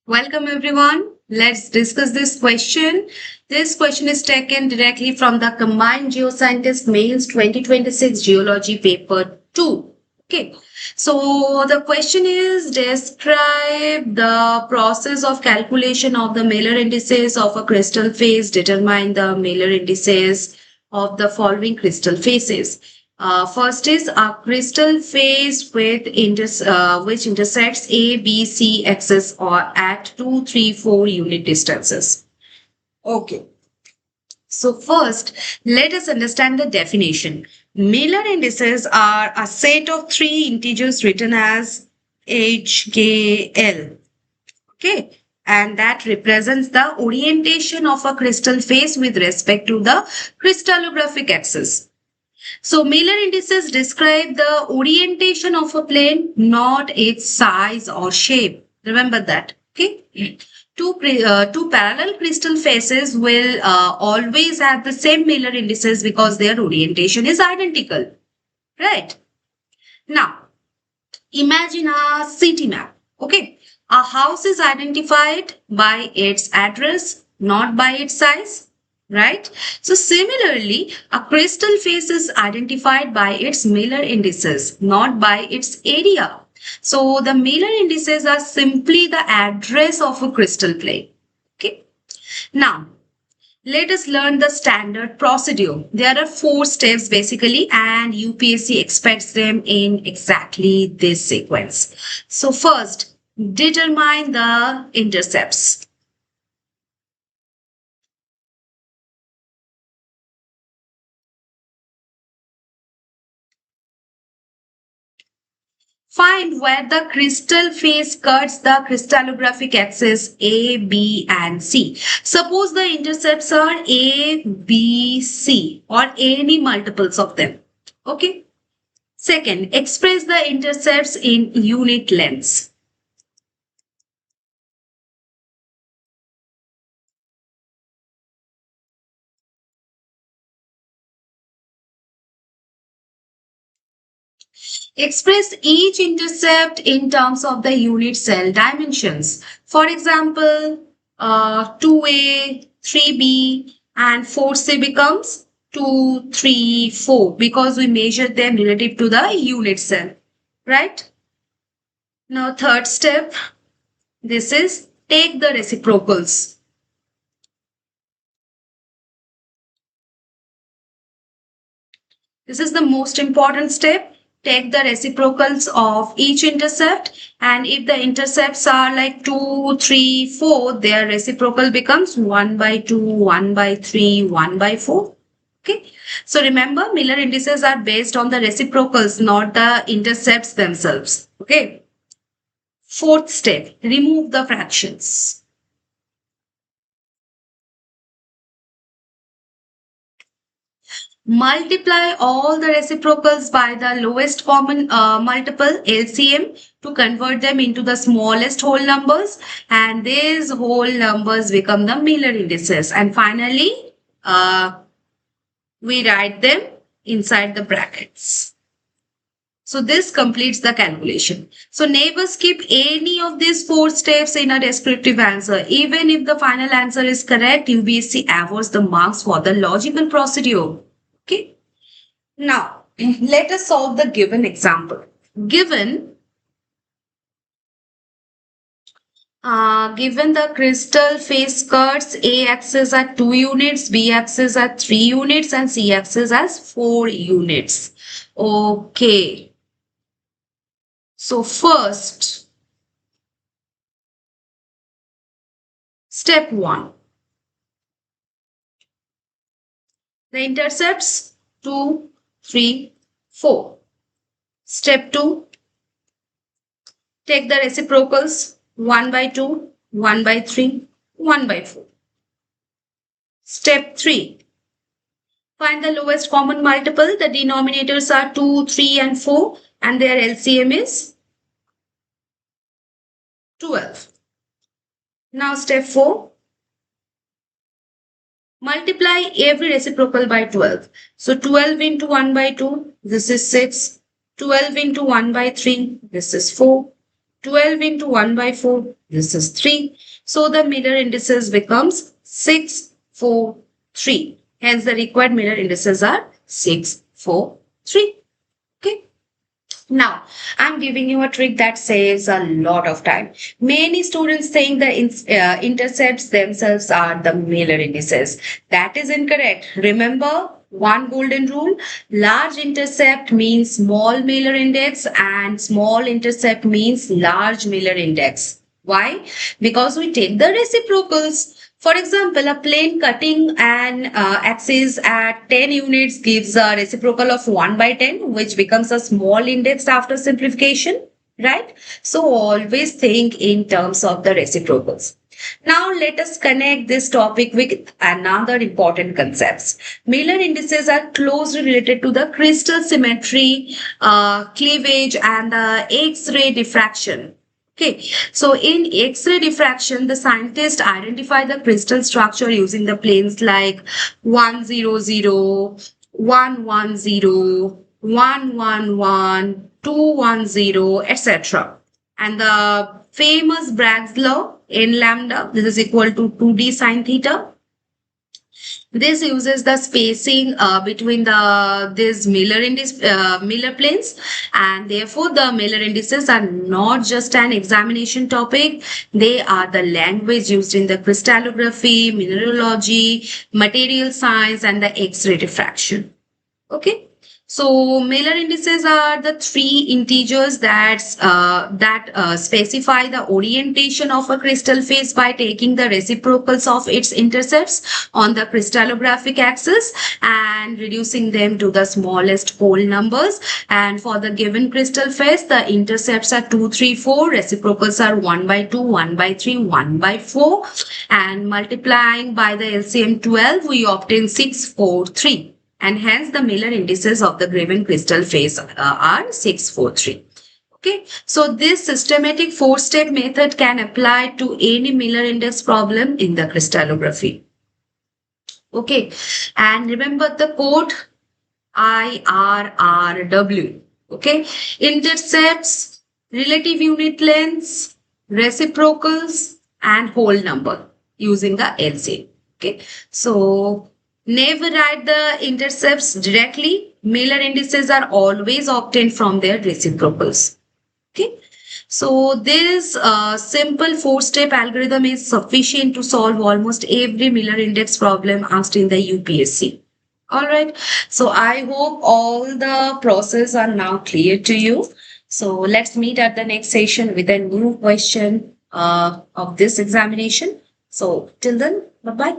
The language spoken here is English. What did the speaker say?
Welcome everyone. Let's discuss this question. This question is taken directly from the Combined Geo-Scientist Mains 2026 Geology Paper 2. Okay. So the question is describe the process of calculation of the Miller indices of a crystal face. Determine the Miller indices of the following crystal faces. First is a crystal face with which intersects A, B, C axis or at 2, 3, 4 unit distances. Okay. So first, let us understand the definition. Miller indices are a set of three integers written as HKL. Okay. And that represents the orientation of a crystal face with respect to the crystallographic axis. So Miller indices describe the orientation of a plane, not its size or shape. Remember that. Okay. Two parallel crystal faces will always have the same Miller indices because their orientation is identical. Right. Now, imagine a city map. Okay. A house is identified by its address, not by its size. Right? So similarly, a crystal face is identified by its Miller indices, not by its area. So the Miller indices are simply the address of a crystal plane. Okay. Now, let us learn the standard procedure. There are 4 steps basically, and UPSC expects them in exactly this sequence. So first, determine the intercepts. Find where the crystal face cuts the crystallographic axis A, B and C. Suppose the intercepts are A, B, C or any multiples of them. Okay. Second, express the intercepts in unit lengths. Express each intercept in terms of the unit cell dimensions. For example, 2A, 3B and 4C becomes 2, 3, 4 because we measured them relative to the unit cell. Right? Now third step, this is take the reciprocals. This is the most important step. Take the reciprocals of each intercept, and if the intercepts are like 2, 3, 4, their reciprocal becomes 1 by 2, 1 by 3, 1 by 4. Okay. So remember, Miller indices are based on the reciprocals, not the intercepts themselves. Okay. Fourth step, remove the fractions. Multiply all the reciprocals by the lowest common multiple LCM to convert them into the smallest whole numbers, and these whole numbers become the Miller indices, and finally we write them inside the brackets. So this completes the calculation. So never skip any of these 4 steps in a descriptive answer. Even if the final answer is correct, UPSC awards the marks for the logical procedure. Okay. Now, let us solve the given example. Given the crystal face cuts A axis at 2 units, B axis at 3 units and C axis as 4 units. Okay. So first, step 1. The intercepts 2, 3, 4. Step 2. Take the reciprocals 1 by 2, 1 by 3, 1 by 4. Step 3. Find the lowest common multiple. The denominators are 2, 3 and 4 and their LCM is 12. Now step 4. Multiply every reciprocal by 12. So 12 into 1 by 2, this is 6. 12 into 1 by 3, this is 4. 12 into 1 by 4, this is 3. So the Miller indices becomes 6, 4, 3. Hence the required Miller indices are 6, 4, 3. Okay. Now, I'm giving you a trick that saves a lot of time. Many students think the intercepts themselves are the Miller indices. That is incorrect. Remember one golden rule: large intercept means small Miller index and small intercept means large Miller index. Why? Because we take the reciprocals. For example, a plane cutting an axis at 10 units gives a reciprocal of 1 by 10, which becomes a small index after simplification, right? So always think in terms of the reciprocals. Now let us connect this topic with another important concepts. Miller indices are closely related to the crystal symmetry, cleavage, and the X-ray diffraction. Okay, so in X-ray diffraction, the scientists identify the crystal structure using the planes like 100, 110, 111, 210, etc. And the famous Bragg's law in lambda, this is equal to 2d sine theta. This uses the spacing between these Miller planes, and therefore the Miller indices are not just an examination topic. They are the language used in the crystallography, mineralogy, material science, and the X-ray diffraction. Okay. So Miller indices are the three integers that specify the orientation of a crystal face by taking the reciprocals of its intercepts on the crystallographic axis and reducing them to the smallest whole numbers. And for the given crystal face, the intercepts are 2, 3, 4, reciprocals are 1 by 2, 1 by 3, 1 by 4, and multiplying by the LCM 12, we obtain 6, 4, 3. And hence the Miller indices of the given crystal face are 6, 4, 3. Okay, so this systematic 4-step method can apply to any Miller index problem in the crystallography. Okay, and remember the code IRRW. Okay, intercepts, relative unit lengths, reciprocals, and whole number using the LCM. Okay, so never write the intercepts directly. Miller indices are always obtained from their reciprocals. Okay. So this simple 4-step algorithm is sufficient to solve almost every Miller index problem asked in the UPSC. Alright. So I hope all the process are now clear to you. So let's meet at the next session with a new question of this examination. So till then, bye-bye.